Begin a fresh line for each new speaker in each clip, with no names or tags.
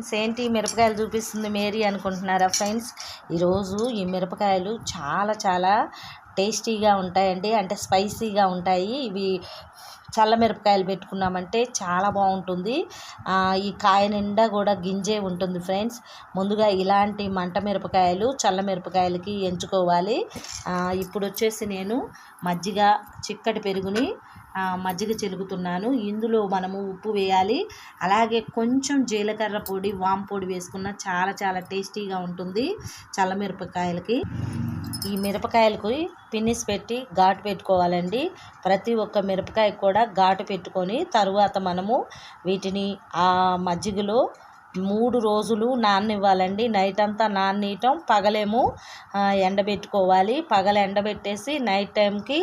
Friends, ఏంటి మిరపకాయలు చూపిస్తుంది మేరీ అనుకుంటున్నారా ఫ్రెండ్స్? ఈరోజు ఈ మిరపకాయలు చాలా చాలా టేస్టీగా ఉంటాయండి, అంటే స్పైసీగా ఉంటాయి. ఇవి చల్ల మిరపకాయలు పెట్టుకున్నామంటే చాలా బాగుంటుంది. ఈ కాయ నిండా కూడా గింజే ఉంటుంది ఫ్రెండ్స్. ముందుగా ఇలాంటి మంట మిరపకాయలు చల్ల మిరపకాయలకి ఎంచుకోవాలి. ఇప్పుడు వచ్చేసి నేను మజ్జిగ, చిక్కటి పెరుగుని మజ్జిగ చిలుకుతున్నాను. ఇందులో మనము ఉప్పు వేయాలి, అలాగే కొంచెం జీలకర్ర పొడి, వాము పొడి వేసుకున్న చాలా చాలా టేస్టీగా ఉంటుంది చల్ల మిరపకాయలకి. ఈ మిరపకాయలకు పిన్నిస్ పెట్టి ఘాటు పెట్టుకోవాలండి. ప్రతి ఒక్క మిరపకాయ కూడా ఘాటు పెట్టుకొని తరువాత మనము వీటిని ఆ మజ్జిగలో 3 రోజులు నాననివ్వాలండి. నైట్ అంతా నాననీయటం, పగలేమో ఎండబెట్టుకోవాలి. పగల ఎండబెట్టేసి నైట్ టైంకి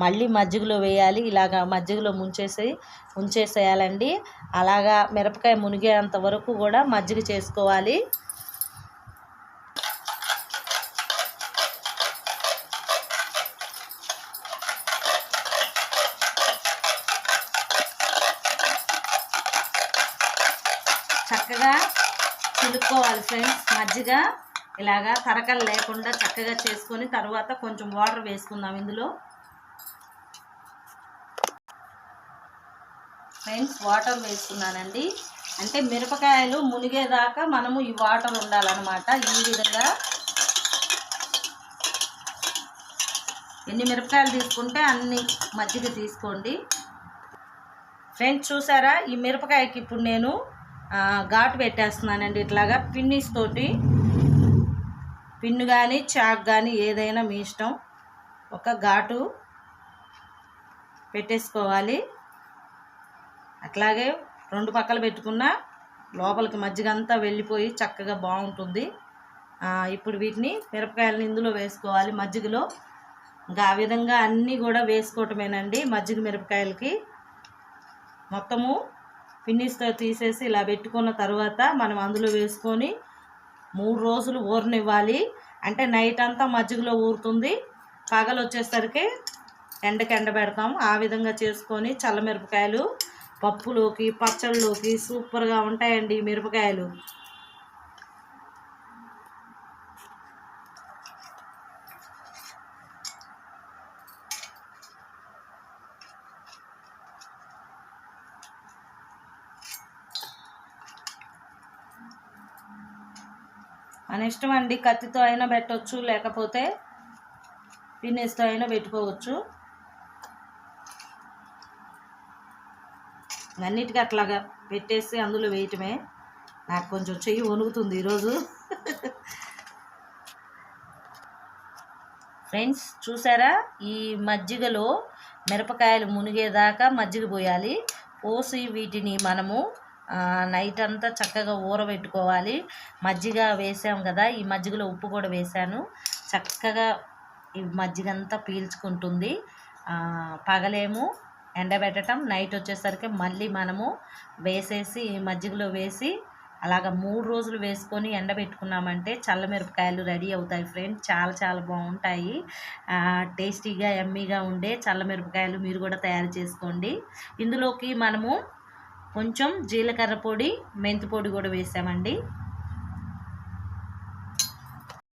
మళ్ళీ మజ్జిగలో వేయాలి. ఇలాగా మజ్జిగలో ఉంచేసేయాలండి. అలాగా మిరపకాయ మునిగేంత వరకు కూడా మజ్జిగ చేసుకోవాలి. చక్కగా చిలుక్కోవాలి ఫ్రెండ్స్. మజ్జిగ ఇలాగా తరకలు లేకుండా చక్కగా చేసుకొని తర్వాత కొంచెం వాటర్ వేసుకుందాం ఇందులో. ఫ్రెండ్స్, వాటర్ వేసుకున్నానండి. అంటే మిరపకాయలు మునిగేదాకా మనము ఈ వాటర్ ఉండాలన్నమాట. ఈ విధంగా ఎన్ని మిరపకాయలు తీసుకుంటే అన్ని మజ్జిగ తీసుకోండి. ఫ్రెండ్స్, చూసారా, ఈ మిరపకాయకి ఇప్పుడు నేను ఘాటు పెట్టేస్తున్నానండి. ఇట్లాగా పిన్నిస్ తోటి, పిన్ను కానీ చాక్ కానీ ఏదైనా మీ ఇష్టం, ఒక ఘాటు పెట్టేసుకోవాలి. అట్లాగే 2 పక్కలు పెట్టుకున్న లోపలికి మజ్జిగ అంతా వెళ్ళిపోయి చక్కగా బాగుంటుంది. ఇప్పుడు వీటిని మిరపకాయలను ఇందులో వేసుకోవాలి మజ్జిగలో. ఇంకా ఆ విధంగా అన్నీ కూడా వేసుకోవటమేనండి మజ్జిగ మిరపకాయలకి. మొత్తము పిన్నిస్తో తీసేసి ఇలా పెట్టుకున్న తర్వాత మనం అందులో వేసుకొని 3 రోజులు ఊరనివ్వాలి. అంటే నైట్ అంతా మజ్జిగలో ఊరుతుంది, పగలు వచ్చేసరికి ఎండబెడతాము. ఆ విధంగా చేసుకొని చల్లమిరపకాయలు పప్పులోకి, పచ్చళ్ళలోకి సూపర్గా ఉంటాయండి ఈ మిరపకాయలు. మన ఇష్టం అండి, కత్తితో అయినా పెట్టవచ్చు, లేకపోతే పిన్నిస్తో అయినా పెట్టుకోవచ్చు. అన్నిటికీ అట్లాగా పెట్టేసి అందులో వేయటమే. నాకు కొంచెం చెయ్యి వణుకుతుంది ఈరోజు. ఫ్రెండ్స్, చూసారా, ఈ మజ్జిగలో మిరపకాయలు మునిగేదాకా మజ్జిగ పోయాలి. పోసి వీటిని మనము నైట్ అంతా చక్కగా ఊరబెట్టుకోవాలి. మజ్జిగ వేసాం కదా, ఈ మజ్జిగలో ఉప్పు కూడా వేసాను. చక్కగా ఈ మజ్జిగ అంతా పీల్చుకుంటుంది. పగలేమో ఎండబెట్టడం, నైట్ వచ్చేసరికి మళ్ళీ మనము వేసేసి మజ్జిగలో వేసి అలాగ 3 రోజులు వేసుకొని ఎండబెట్టుకున్నామంటే చల్లమిరపకాయలు రెడీ అవుతాయి ఫ్రెండ్స్. చాలా చాలా బాగుంటాయి. టేస్టీగా యమ్మీగా ఉండే చల్లమిరపకాయలు మీరు కూడా తయారు చేసుకోండి. ఇందులోకి మనము కొంచెం జీలకర్ర పొడి, మెంతి పొడి కూడా వేసామండి.